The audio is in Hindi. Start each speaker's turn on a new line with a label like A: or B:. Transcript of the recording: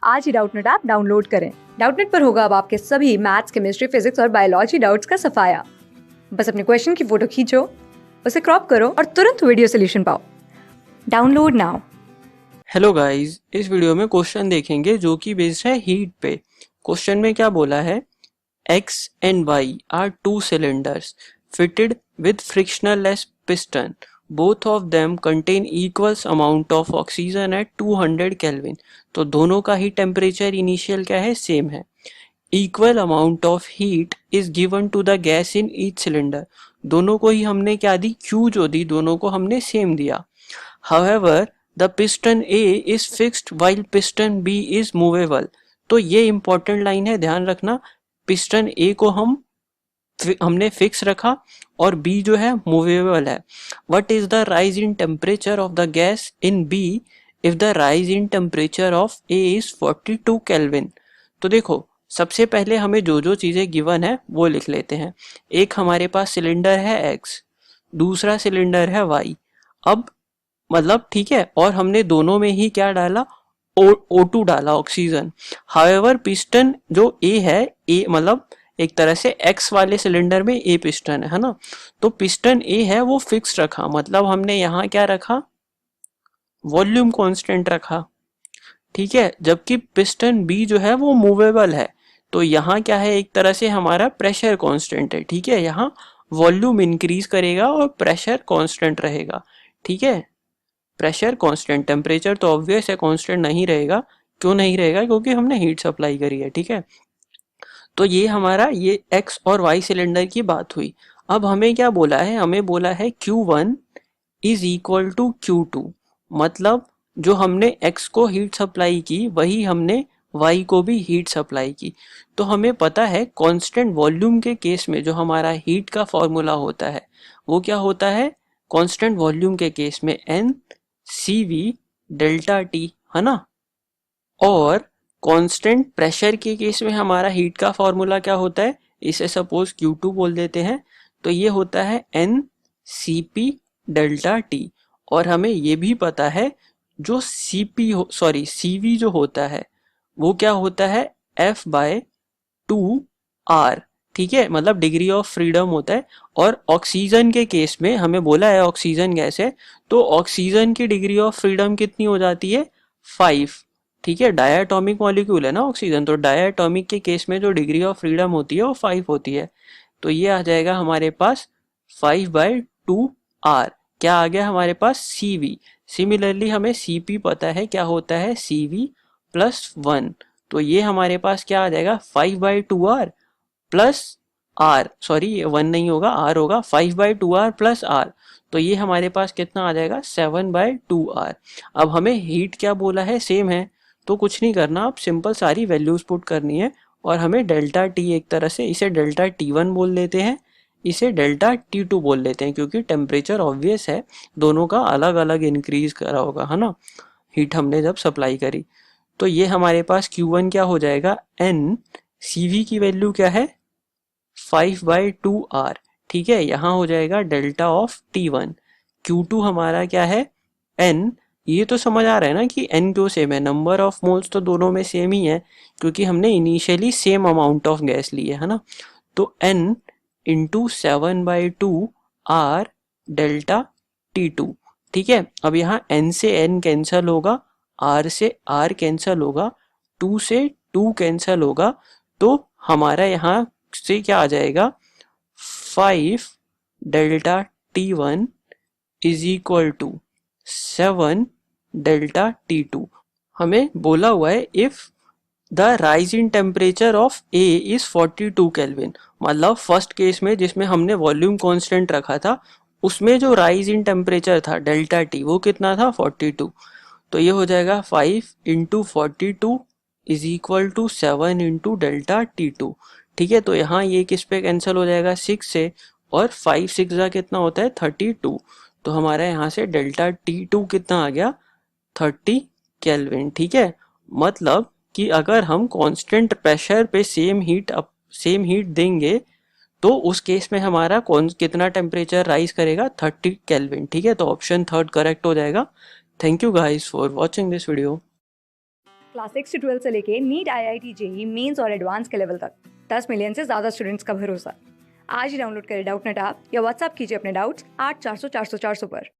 A: आज ही डाउटनेट ऐप डाउनलोड करें। डाउटनेट पर होगा अब आपके सभी मैथ्स, केमिस्ट्री, फिजिक्स और बायोलॉजी डाउट्स का सफाया। बस अपने क्वेश्चन की फोटो खींचो, उसे क्रॉप करो और तुरंत वीडियो सोल्यूशन पाओ। Download now.
B: हेलो गाइस, इस वीडियो में क्वेश्चन देखेंगे जो कि बेस्ड है हीट पे। क्वेश्चन में क्या बोला है, X and Y are two cylinders fitted with frictionless piston. Both of them contain equal amount of oxygen at 200 Kelvin. तो दोनों का ही टेम्परेचर इनिशियल क्या है, सेम है। Equal amount of heat is given to the gas in each cylinder. दोनों को ही हमने क्या दी, Q जो दी, दोनों को हमने सेम दिया। However, the piston A is fixed while piston B is movable. तो ये इंपॉर्टेंट लाइन है, ध्यान रखना। पिस्टन ए को हमने फिक्स रखा और बी जो है मूवेबल है। What is the rise in temperature of the gas in B if the rise in temperature of A is 42 kelvin. तो देखो, सबसे पहले हमें जो जो चीजें गिवन है वो लिख लेते हैं। एक हमारे पास सिलेंडर है एक्स, दूसरा सिलेंडर है वाई। अब मतलब ठीक है, और हमने दोनों में ही क्या डाला, O2 डाला, ऑक्सीजन। हाउएवर पिस्टन जो ए है, ए मतलब एक तरह से एक्स वाले सिलेंडर में ए पिस्टन है ना, तो पिस्टन ए है वो फिक्स रखा, मतलब हमने यहाँ क्या रखा, वॉल्यूम कांस्टेंट रखा। ठीक है, जबकि पिस्टन बी जो है वो मूवेबल है, तो यहाँ क्या है, एक तरह से हमारा प्रेशर कांस्टेंट है। ठीक है, यहाँ वॉल्यूम इंक्रीज करेगा और प्रेशर कांस्टेंट रहेगा। ठीक है, प्रेशर कांस्टेंट, टेम्परेचर तो ऑब्वियस है कांस्टेंट नहीं रहेगा। क्यों नहीं रहेगा, क्योंकि हमने हीट सप्लाई करी है। ठीक है, तो ये हमारा ये एक्स और वाई सिलेंडर की बात हुई। अब हमें क्या बोला है, हमें बोला है Q1 is equal to Q2। मतलब जो हमने एक्स को हीट सप्लाई की वही हमने वाई को भी हीट सप्लाई की। तो हमें पता है कांस्टेंट वॉल्यूम के केस में जो हमारा हीट का फॉर्मूला होता है वो क्या होता है, कांस्टेंट वॉल्यूम के केस में N CV डेल्टा T, है ना। और कांस्टेंट प्रेशर के केस में हमारा हीट का फॉर्मूला क्या होता है, इसे सपोज Q2 बोल देते हैं, तो ये होता है NCP डेल्टा T। और हमें ये भी पता है जो CV जो होता है वो क्या होता है, F/2R। ठीक है, मतलब डिग्री ऑफ फ्रीडम होता है। और ऑक्सीजन के केस में हमें बोला है ऑक्सीजन गैस है, तो ऑक्सीजन की डिग्री ऑफ फ्रीडम कितनी हो जाती है, 5। ठीक है, डायटोमिक मॉलिक्यूल है ना ऑक्सीजन, तो डायटोमिक के केस में जो डिग्री ऑफ फ्रीडम होती है वो 5 होती है। तो ये आ जाएगा हमारे पास 5/2R। क्या आ गया हमारे पास, CV। सिमिलरली हमें CP पता है क्या होता है, CV+1। तो ये हमारे पास क्या आ जाएगा, 5/2R प्लस R, सॉरी ये 1 नहीं होगा, R होगा, 5/2R प्लस R। तो ये हमारे पास कितना आ जाएगा, 7/2R। अब हमें हीट क्या बोला है, सेम है, तो कुछ नहीं करना, आप सिंपल सारी वैल्यूज पुट करनी है। और हमें डेल्टा टी, एक तरह से इसे डेल्टा T1 बोल देते हैं, इसे डेल्टा T2 बोल लेते हैं, क्योंकि टेम्परेचर ऑब्वियस है, दोनों का अलग अलग इंक्रीज करा होगा, है ना, हीट हमने जब सप्लाई करी। तो ये हमारे पास Q1 क्या हो जाएगा, N, CV की वैल्यू क्या है, 5/2R। ठीक है, यहाँ हो जाएगा डेल्टा ऑफ T1। Q2 हमारा क्या है, N। ये तो समझ आ रहा है ना कि N क्यों सेम है, नंबर ऑफ मोल्स तो दोनों में सेम ही है, क्योंकि हमने initially same amount of gas ली है ना। तो N into 7/2R delta T2। ठीक है, अब यहाँ N से N कैंसल होगा, R से R कैंसल होगा, 2 से 2 कैंसल होगा, तो हमारा यहाँ से क्या आ जाएगा, 5 delta T1 is equal to 7 delta T2। हमें बोला हुआ है if the rise in temperature of A is 42 kelvin. मतलब फर्स्ट केस में जिसमें हमने वॉल्यूम कांस्टेंट रखा था, उसमें जो राइज इन टेम्परेचर था डेल्टा टी वो कितना था, 42। तो ये हो जाएगा 5 into 42 is equal to 7 into delta T2। ठीक है, तो यहाँ ये किस पे कैंसिल हो जाएगा, 6 से, और 5 6 जा कितना होता है, 32। तो हमारा यहाँ से डेल्टा T2 कितना आ गया, 30 केल्विन। ठीक है, मतलब कि अगर हम कांस्टेंट प्रेशर पे सेम हीट देंगे तो उस केस में हमारा कौन कितना टेम्परेचर राइज करेगा, 30 केल्विन। ठीक है, तो ऑप्शन थर्ड करेक्ट हो जाएगा। Thank you guys for watching this video.
A: Class 6 से 12 से लेके नीट, IIT, जेई मेंस और एडवांस के लेवल तक 10 मिलियन से ज्यादा स्टूडेंट्स का भरोसा। आज ही डाउनलोड करें डाउटनेट ऐप या व्हाट्सएप कीजिए अपने डाउट्स 8400 400 400 पर।